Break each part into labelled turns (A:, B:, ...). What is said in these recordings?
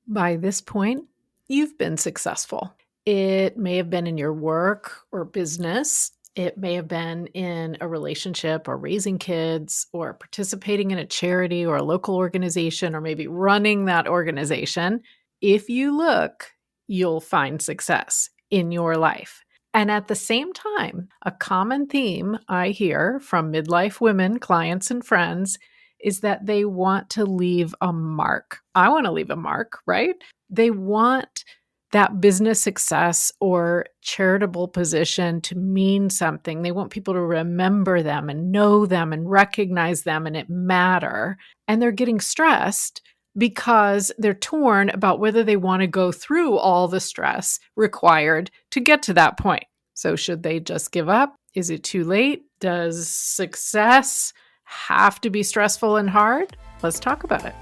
A: By this point, you've been successful. It may have been in your work or business. It may have been in a relationship or raising kids or participating in a charity or a local organization or maybe running that organization. If you look, you'll find success in your life. And at the same time, a common theme I hear from midlife women, clients, and friends is that they want to leave a mark. I want to leave a mark, right? They want that business success or charitable position to mean something. They want people to remember them and know them and recognize them and it matter. And they're getting stressed because they're torn about whether they want to go through all the stress required to get to that point. So should they just give up? Is it too late? Does success have to be stressful and hard? Let's talk about it.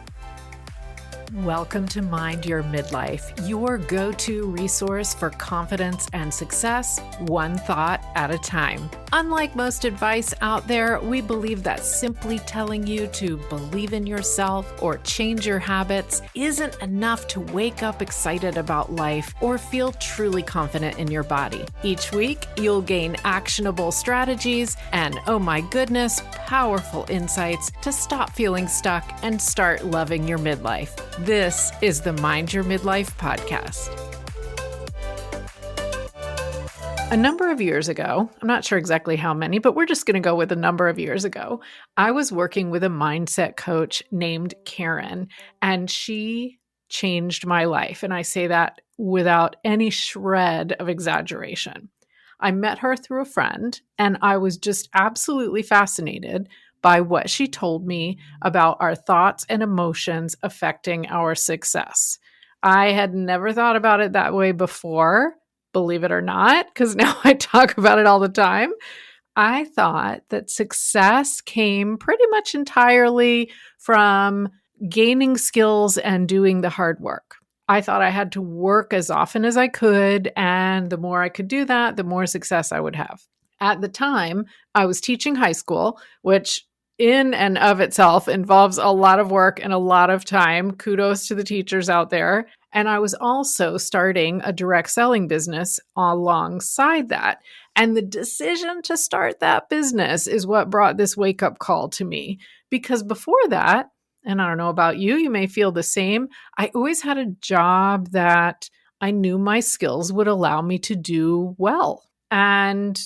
A: Welcome to Mind Your Midlife, your go-to resource for confidence and success, one thought at a time. Unlike most advice out there, we believe that simply telling you to believe in yourself or change your habits isn't enough to wake up excited about life or feel truly confident in your body. Each week, you'll gain actionable strategies and, oh my goodness, powerful insights to stop feeling stuck and start loving your midlife. This is the Mind Your Midlife podcast. A number of years ago, I'm not sure exactly how many, but we're just going to go with a number of years ago, I was working with a mindset coach named Karen, and she changed my life. And I say that without any shred of exaggeration. I met her through a friend, and I was just absolutely fascinated by what she told me about our thoughts and emotions affecting our success. I had never thought about it that way before, believe it or not, because now I talk about it all the time. I thought that success came pretty much entirely from gaining skills and doing the hard work. I thought I had to work as often as I could, and the more I could do that, the more success I would have. At the time, I was teaching high school, which in and of itself involves a lot of work and a lot of time. Kudos to the teachers out there. And I was also starting a direct selling business alongside that. And the decision to start that business is what brought this wake-up call to me. Because before that, and I don't know about you, you may feel the same, I always had a job that I knew my skills would allow me to do well. And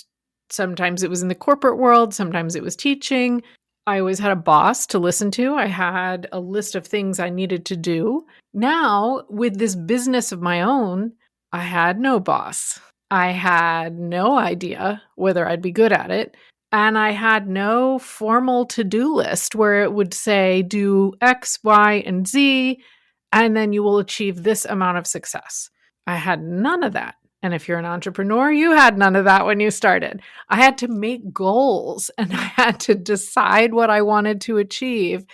A: sometimes it was in the corporate world, sometimes it was teaching. I always had a boss to listen to. I had a list of things I needed to do. Now, with this business of my own, I had no boss. I had no idea whether I'd be good at it. And I had no formal to-do list where it would say, do X, Y, and Z, and then you will achieve this amount of success. I had none of that. And if you're an entrepreneur, you had none of that when you started. I had to make goals and I had to decide what I wanted to achieve.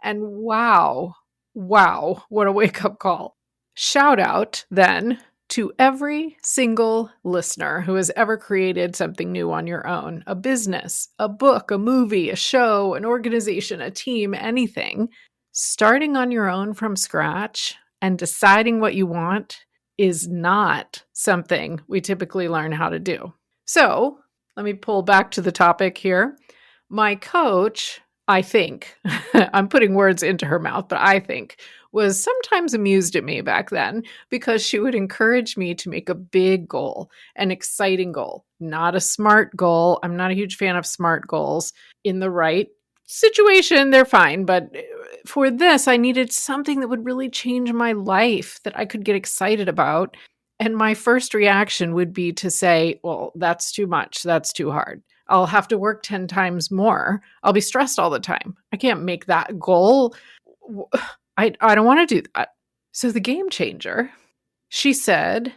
A: And wow, what a wake-up call. Shout out then to every single listener who has ever created something new on your own, a business, a book, a movie, a show, an organization, a team, anything. Starting on your own from scratch and deciding what you want is not something we typically learn how to do. So let me pull back to the topic here. My coach, I think, I'm putting words into her mouth, but I think, was sometimes amused at me back then because she would encourage me to make a big goal, an exciting goal, not a smart goal. I'm not a huge fan of smart goals. In the right situation, they're fine, but for this, I needed something that would really change my life that I could get excited about. And my first reaction would be to say, well, that's too much. That's too hard. I'll have to work 10 times more. I'll be stressed all the time. I can't make that goal. I don't want to do that. So the game changer, she said,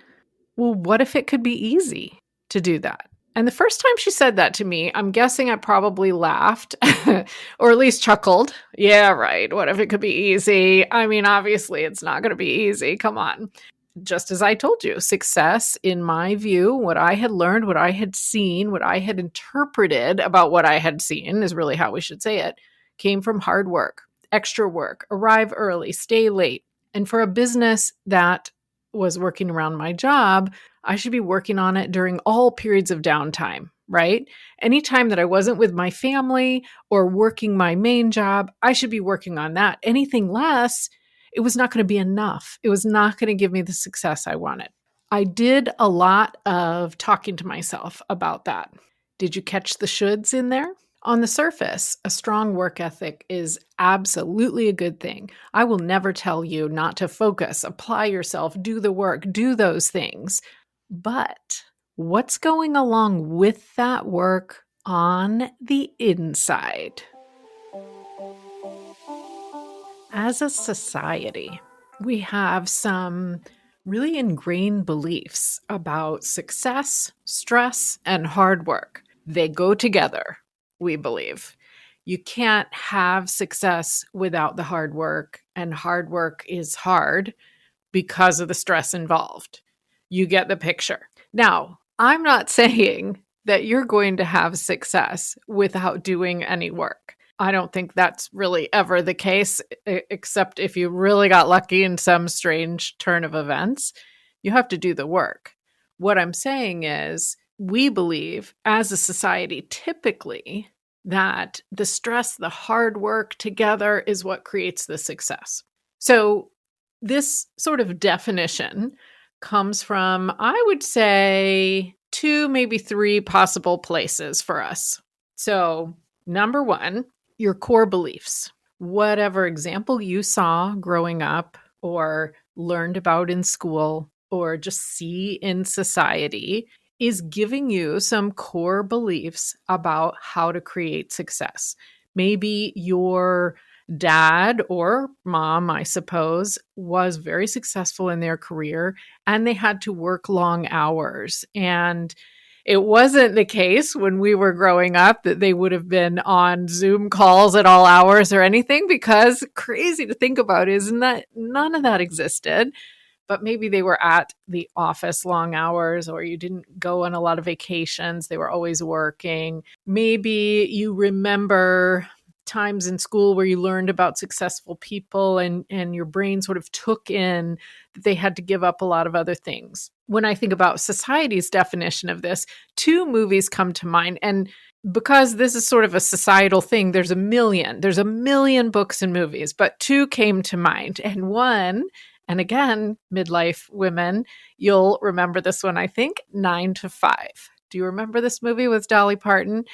A: well, what if it could be easy to do that? And the first time she said that to me, I'm guessing I probably laughed or at least chuckled. Yeah, right. What if it could be easy? I mean, obviously it's not going to be easy. Come on. Just as I told you, success, in my view, what I had learned, what I had seen, what I had interpreted about what I had seen is really how we should say it, came from hard work, extra work, arrive early, stay late, And for a business that was working around my job, I should be working on it during all periods of downtime, right? Anytime that I wasn't with my family or working my main job, I should be working on that. Anything less, it was not going to be enough. It was not going to give me the success I wanted. I did a lot of talking to myself about that. Did you catch the shoulds in there? On the surface, a strong work ethic is absolutely a good thing. I will never tell you not to focus, apply yourself, do the work, do those things. But what's going along with that work on the inside? As a society, we have some really ingrained beliefs about success, stress, and hard work. They go together, we believe. You can't have success without the hard work, and hard work is hard because of the stress involved. You get the picture. Now, I'm not saying that you're going to have success without doing any work. I don't think that's really ever the case, except if you really got lucky in some strange turn of events. You have to do the work. What I'm saying is, we believe as a society typically that the stress, the hard work together is what creates the success. So this sort of definition comes from, I would say, 2, maybe 3 possible places for us. So, number 1, your core beliefs. Whatever example you saw growing up or learned about in school or just see in society is giving you some core beliefs about how to create success. Maybe your dad or mom, I suppose, was very successful in their career and they had to work long hours. And it wasn't the case when we were growing up that they would have been on Zoom calls at all hours or anything, because crazy to think about, isn't that none of that existed. But maybe they were at the office long hours, or you didn't go on a lot of vacations. They were always working. Maybe you remember times in school where you learned about successful people and your brain sort of took in that they had to give up a lot of other things. When I think about society's definition of this, 2 movies come to mind. And because this is sort of a societal thing, there's a million books and movies, but 2 came to mind. And one, and again, midlife women, you'll remember this one, I think, 9 to 5. Do you remember this movie with Dolly Parton?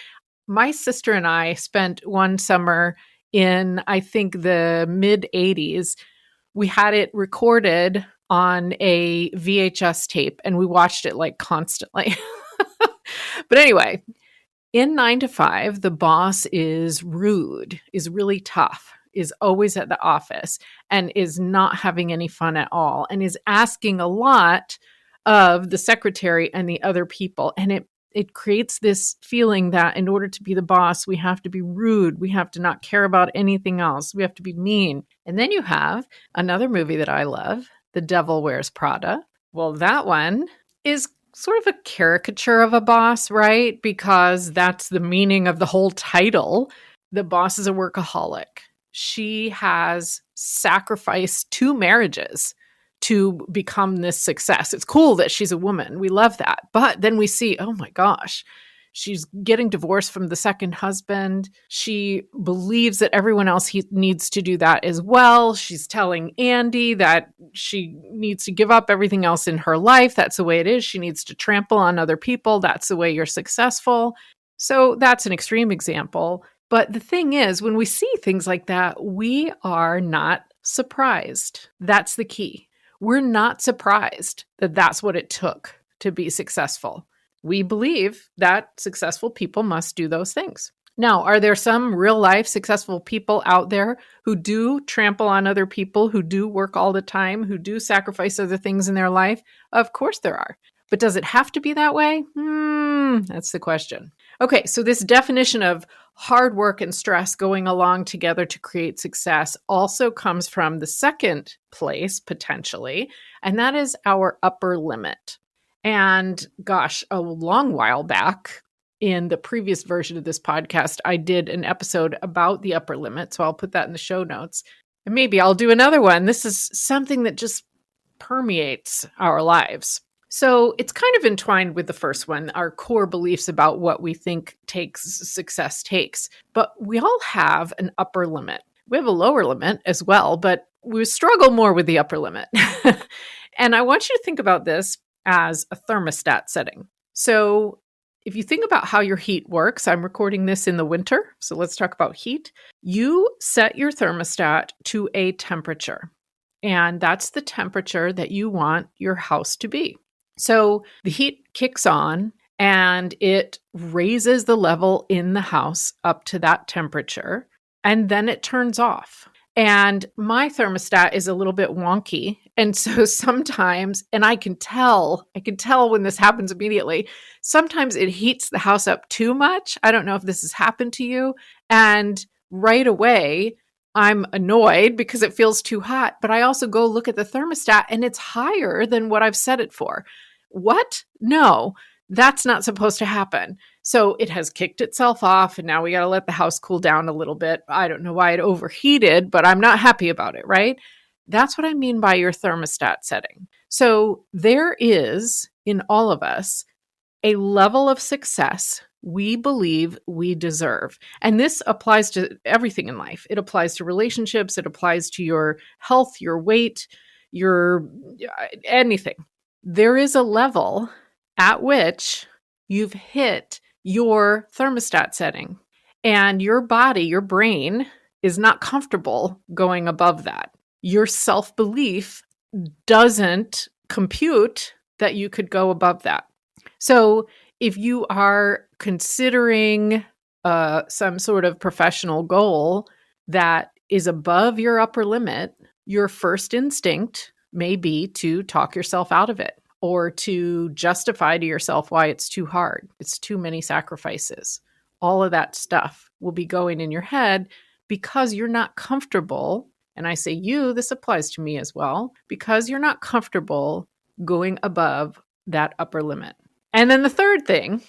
A: My sister and I spent one summer in, I think, the mid 80s. We had it recorded on a VHS tape and we watched it like constantly. But anyway, in 9 to 5, the boss is rude, is really tough, is always at the office and is not having any fun at all and is asking a lot of the secretary and the other people. And it creates this feeling that in order to be the boss, we have to be rude. We have to not care about anything else. We have to be mean. And then you have another movie that I love, The Devil Wears Prada. Well, that one is sort of a caricature of a boss, right? Because that's the meaning of the whole title. The boss is a workaholic. She has sacrificed 2 marriages to become this success. It's cool that she's a woman. We love that. But then we see, oh my gosh, she's getting divorced from the second husband. She believes that everyone else needs to do that as well. She's telling Andy that she needs to give up everything else in her life. That's the way it is. She needs to trample on other people. That's the way you're successful. So that's an extreme example. But the thing is, when we see things like that, we are not surprised. That's the key. We're not surprised that that's what it took to be successful. We believe that successful people must do those things. Now, are there some real life successful people out there who do trample on other people, who do work all the time, who do sacrifice other things in their life? Of course there are. But does it have to be that way? That's the question. Okay, so this definition of hard work and stress going along together to create success also comes from the second place, potentially, and that is our upper limit. And gosh, a long while back in the previous version of this podcast, I did an episode about the upper limit, so I'll put that in the show notes. And maybe I'll do another one. This is something that just permeates our lives. So it's kind of entwined with the first one, our core beliefs about what we think success takes. But we all have an upper limit. We have a lower limit as well, but we struggle more with the upper limit. And I want you to think about this as a thermostat setting. So if you think about how your heat works, I'm recording this in the winter, so let's talk about heat. You set your thermostat to a temperature, and that's the temperature that you want your house to be. So the heat kicks on and it raises the level in the house up to that temperature, and then it turns off. And my thermostat is a little bit wonky. And so sometimes, and I can tell when this happens immediately, sometimes it heats the house up too much. I don't know if this has happened to you. And right away, I'm annoyed because it feels too hot. But I also go look at the thermostat and it's higher than what I've set it for. What? No, that's not supposed to happen. So it has kicked itself off, and now we got to let the house cool down a little bit. I don't know why it overheated, but I'm not happy about it, right? That's what I mean by your thermostat setting. So there is, in all of us, a level of success we believe we deserve. And this applies to everything in life. It applies to relationships. It applies to your health, your weight, your anything. There is a level at which you've hit your thermostat setting, and your body, your brain, is not comfortable going above that. Your self-belief doesn't compute that you could go above that. So if you are considering some sort of professional goal that is above your upper limit, your first instinct may be to talk yourself out of it, or to justify to yourself why it's too hard. It's too many sacrifices. All of that stuff will be going in your head because you're not comfortable. And I say you, this applies to me as well, because you're not comfortable going above that upper limit. And then the third thing,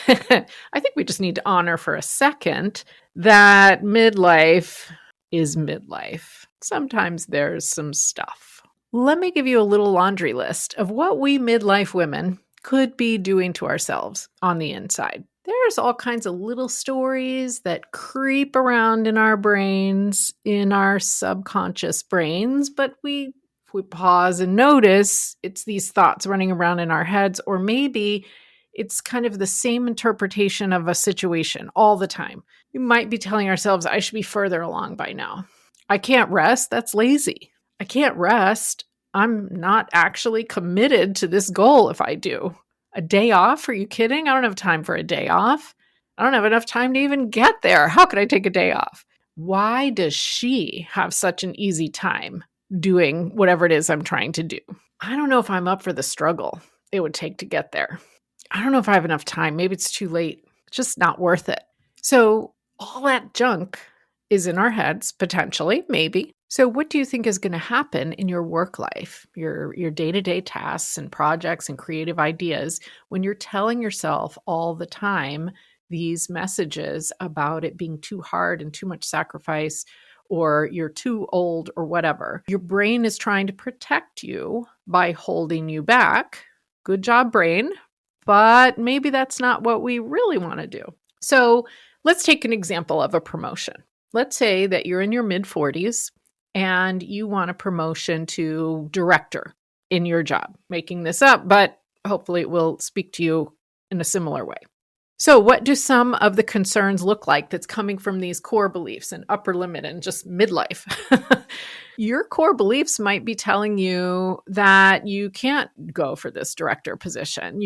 A: I think we just need to honor for a second that midlife is midlife. Sometimes there's some stuff. Let me give you a little laundry list of what we midlife women could be doing to ourselves on the inside. There's all kinds of little stories that creep around in our brains, in our subconscious brains, but if we pause and notice, it's these thoughts running around in our heads, or maybe it's kind of the same interpretation of a situation all the time. We might be telling ourselves, I should be further along by now. I can't rest. That's lazy. I can't rest. I'm not actually committed to this goal if I do. A day off? Are you kidding? I don't have time for a day off. I don't have enough time to even get there. How could I take a day off? Why does she have such an easy time doing whatever it is I'm trying to do? I don't know if I'm up for the struggle it would take to get there. I don't know if I have enough time. Maybe it's too late. It's just not worth it. So all that junk is in our heads, potentially, maybe. So what do you think is going to happen in your work life, your day-to-day tasks and projects and creative ideas when you're telling yourself all the time these messages about it being too hard and too much sacrifice, or you're too old or whatever? Your brain is trying to protect you by holding you back. Good job, brain. But maybe that's not what we really want to do. So let's take an example of a promotion. Let's say that you're in your mid-40s and you want a promotion to director in your job. Making this up, but hopefully it will speak to you in a similar way. So what do some of the concerns look like that's coming from these core beliefs and upper limit and just midlife? Your core beliefs might be telling you that you can't go for this director position.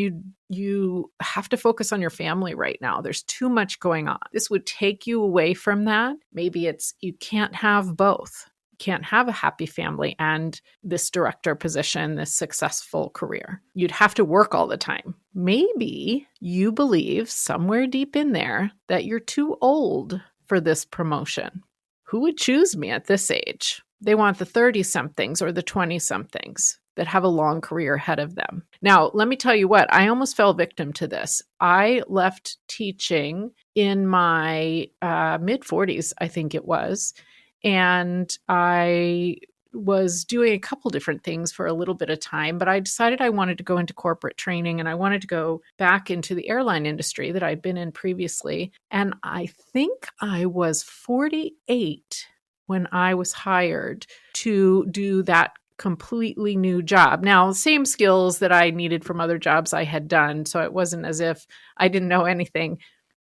A: You have to focus on your family right now. There's too much going on. This would take you away from that. Maybe it's you can't have both. You can't have a happy family and this director position, this successful career. You'd have to work all the time. Maybe you believe somewhere deep in there that you're too old for this promotion. Who would choose me at this age? They want the 30-somethings or the 20-somethings that have a long career ahead of them. Now, let me tell you what, I almost fell victim to this. I left teaching in my mid-40s, I think it was, And I was doing a couple different things for a little bit of time, but I decided I wanted to go into corporate training and I wanted to go back into the airline industry that I'd been in previously. And I think I was 48 when I was hired to do that completely new job. Now, same skills that I needed from other jobs I had done. So it wasn't as if I didn't know anything,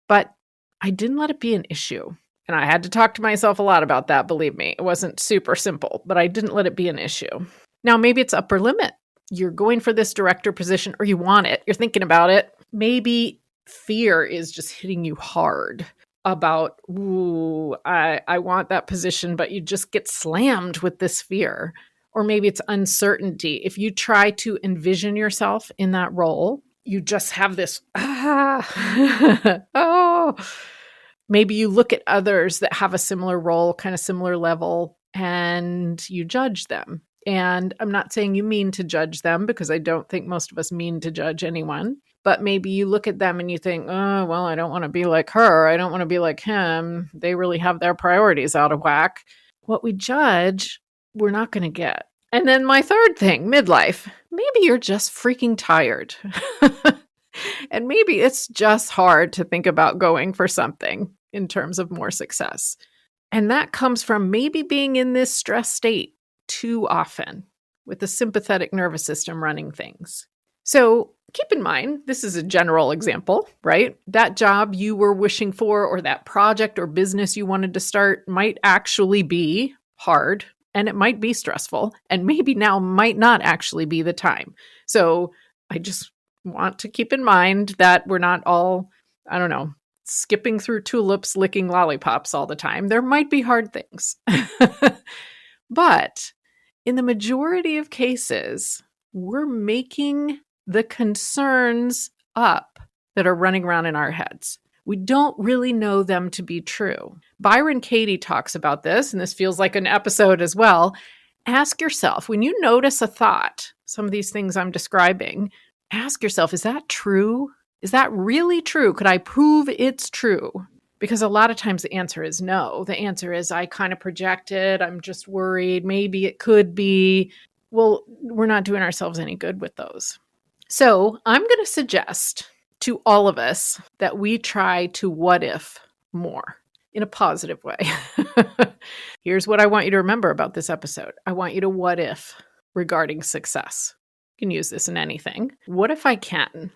A: but I didn't let it be an issue. And I had to talk to myself a lot about that, believe me. It wasn't super simple, but I didn't let it be an issue. Now, maybe it's upper limit. You're going for this director position or you want it. You're thinking about it. Maybe fear is just hitting you hard about, ooh, I want that position, but you just get slammed with this fear. Or maybe it's uncertainty. If you try to envision yourself in that role, you just have this, oh. Maybe you look at others that have a similar role, kind of similar level, and you judge them. And I'm not saying you mean to judge them because I don't think most of us mean to judge anyone. But maybe you look at them and you think, oh, well, I don't want to be like her. I don't want to be like him. They really have their priorities out of whack. What we judge, we're not going to get. And then my third thing, midlife. Maybe you're just freaking tired. And maybe it's just hard to think about going for something in terms of more success. And that comes from maybe being in this stress state too often with the sympathetic nervous system running things. So keep in mind, this is a general example, right? That job you were wishing for or that project or business you wanted to start might actually be hard and it might be stressful and maybe now might not actually be the time. So I just want to keep in mind that we're not all, skipping through tulips, licking lollipops all the time. There might be hard things. But in the majority of cases, we're making the concerns up that are running around in our heads. We don't really know them to be true. Byron Katie talks about this, and this feels like an episode as well. Ask yourself, when you notice a thought, some of these things I'm describing, ask yourself, is that true? Is that really true? Could I prove it's true? Because a lot of times the answer is no. The answer is I kind of projected. I'm just worried. Maybe it could be. Well, we're not doing ourselves any good with those. So I'm going to suggest to all of us that we try to what if more in a positive way. Here's what I want you to remember about this episode. I want you to what if regarding success. You can use this in anything. What if I can?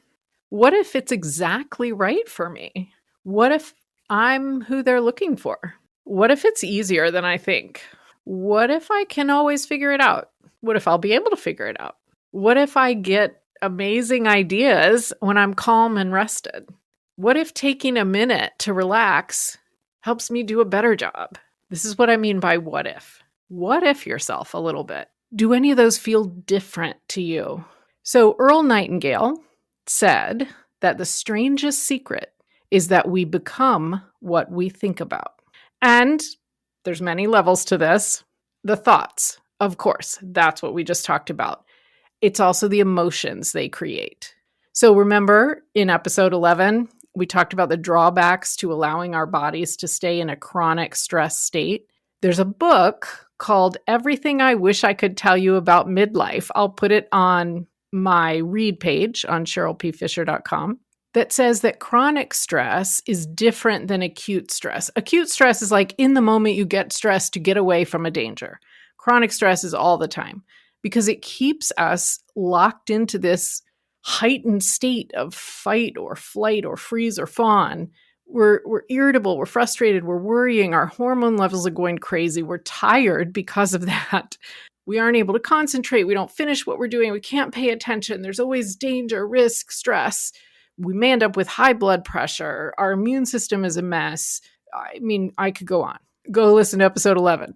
A: What if it's exactly right for me? What if I'm who they're looking for? What if it's easier than I think? What if I can always figure it out? What if I'll be able to figure it out? What if I get amazing ideas when I'm calm and rested? What if taking a minute to relax helps me do a better job? This is what I mean by what if. What if yourself a little bit? Do any of those feel different to you? So Earl Nightingale said that the strangest secret is that we become what we think about. And there's many levels to this. The thoughts, of course, that's what we just talked about. It's also the emotions they create. So remember in episode 11, we talked about the drawbacks to allowing our bodies to stay in a chronic stress state. There's a book called Everything I Wish I Could Tell You About Midlife. I'll put it on my read page on CherylPFisher.com that says that chronic stress is different than acute stress. Acute stress is like in the moment you get stressed to get away from a danger. Chronic stress is all the time because it keeps us locked into this heightened state of fight or flight or freeze or fawn. We're irritable, we're frustrated, we're worrying, our hormone levels are going crazy, we're tired because of that. We aren't able to concentrate. We don't finish what we're doing. We can't pay attention. There's always danger, risk, stress. We may end up with high blood pressure. Our immune system is a mess. I mean, I could go on. Go listen to episode 11.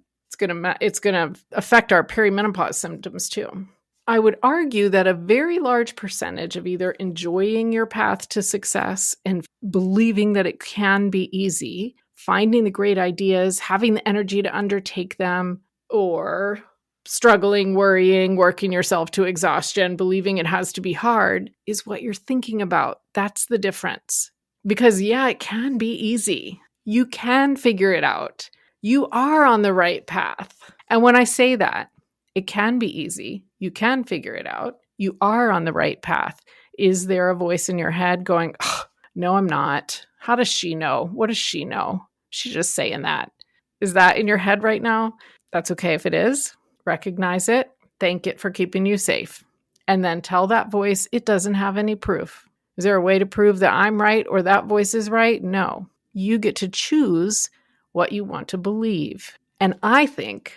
A: It's gonna affect our perimenopause symptoms too. I would argue that a very large percentage of either enjoying your path to success and believing that it can be easy, finding the great ideas, having the energy to undertake them, or struggling, worrying, working yourself to exhaustion, believing it has to be hard is what you're thinking about. That's the difference. Because yeah, it can be easy. You can figure it out. You are on the right path. And when I say that, it can be easy. You can figure it out. You are on the right path. Is there a voice in your head going, oh, no, I'm not. How does she know? What does she know? She's just saying that. Is that in your head right now? That's okay if it is. Recognize it. Thank it for keeping you safe. And then tell that voice it doesn't have any proof. Is there a way to prove that I'm right or that voice is right? No. You get to choose what you want to believe. And I think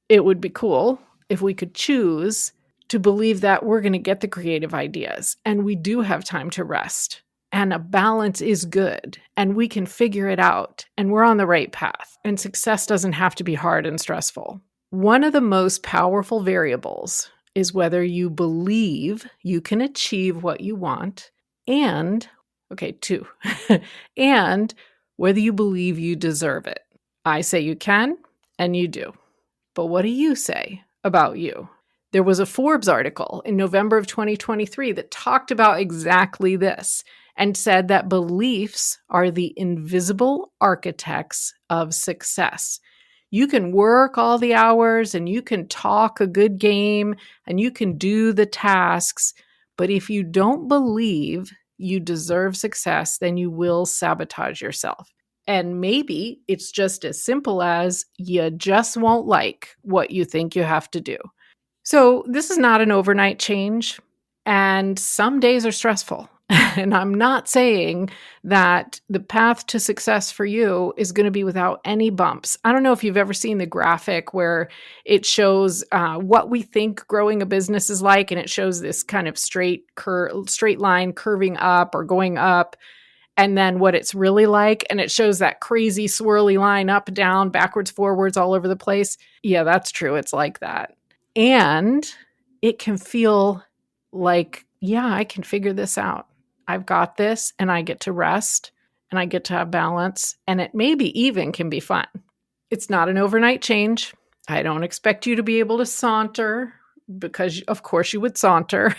A: it would be cool if we could choose to believe that we're going to get the creative ideas and we do have time to rest and a balance is good and we can figure it out and we're on the right path and success doesn't have to be hard and stressful. One of the most powerful variables is whether you believe you can achieve what you want and, two, and whether you believe you deserve it. I say you can, and you do. But what do you say about you? There was a Forbes article in November of 2023 that talked about exactly this and said that beliefs are the invisible architects of success. You can work all the hours and you can talk a good game and you can do the tasks, but if you don't believe you deserve success, then you will sabotage yourself. And maybe it's just as simple as you just won't like what you think you have to do. So this is not an overnight change, and some days are stressful. And I'm not saying that the path to success for you is going to be without any bumps. I don't know if you've ever seen the graphic where it shows what we think growing a business is like, and it shows this kind of straight line curving up or going up, and then what it's really like, and it shows that crazy swirly line up, down, backwards, forwards, all over the place. Yeah, that's true. It's like that. And it can feel like, yeah, I can figure this out. I've got this and I get to rest and I get to have balance and it maybe even can be fun. It's not an overnight change. I don't expect you to be able to saunter because of course you would saunter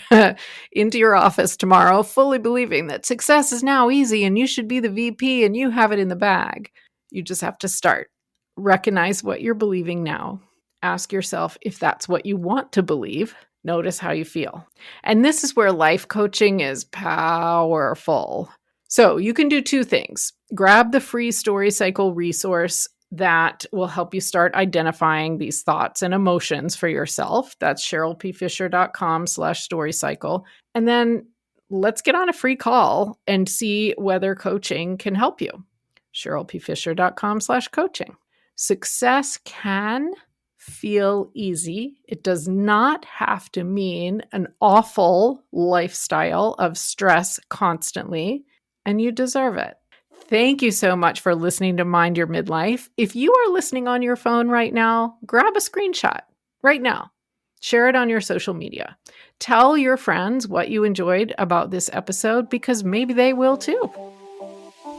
A: into your office tomorrow fully believing that success is now easy and you should be the VP and you have it in the bag. You just have to start. Recognize what you're believing now. Ask yourself if that's what you want to believe. Notice how you feel. And this is where life coaching is powerful. So you can do two things. Grab the free Story Cycle resource that will help you start identifying these thoughts and emotions for yourself. That's CherylPFisher.com/storycycle. And then let's get on a free call and see whether coaching can help you. CherylPFisher.com/coaching. Success can feel easy. It does not have to mean an awful lifestyle of stress constantly, and you deserve it. Thank you so much for listening to Mind Your Midlife. If you are listening on your phone right now, grab a screenshot right now. Share it on your social media. Tell your friends what you enjoyed about this episode because maybe they will too.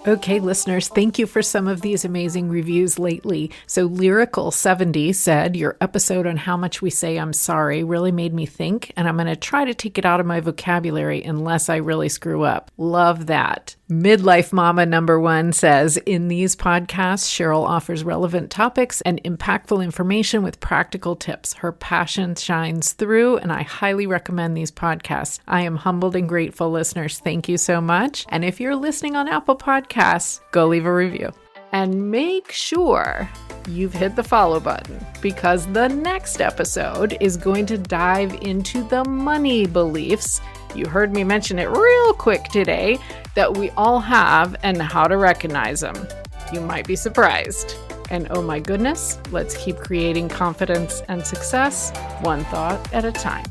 A: Okay, listeners, thank you for some of these amazing reviews lately. So Lyrical70 said, your episode on how much we say I'm sorry really made me think, and I'm going to try to take it out of my vocabulary unless I really screw up. Love that. Midlife Mama #1 says, in these podcasts, Cheryl offers relevant topics and impactful information with practical tips. Her passion shines through, and I highly recommend these podcasts. I am humbled and grateful, listeners. Thank you so much. And if you're listening on Apple Podcasts, go leave a review. And make sure you've hit the follow button because the next episode is going to dive into the money beliefs. You heard me mention it real quick today that we all have and how to recognize them. You might be surprised. And oh my goodness, let's keep creating confidence and success one thought at a time.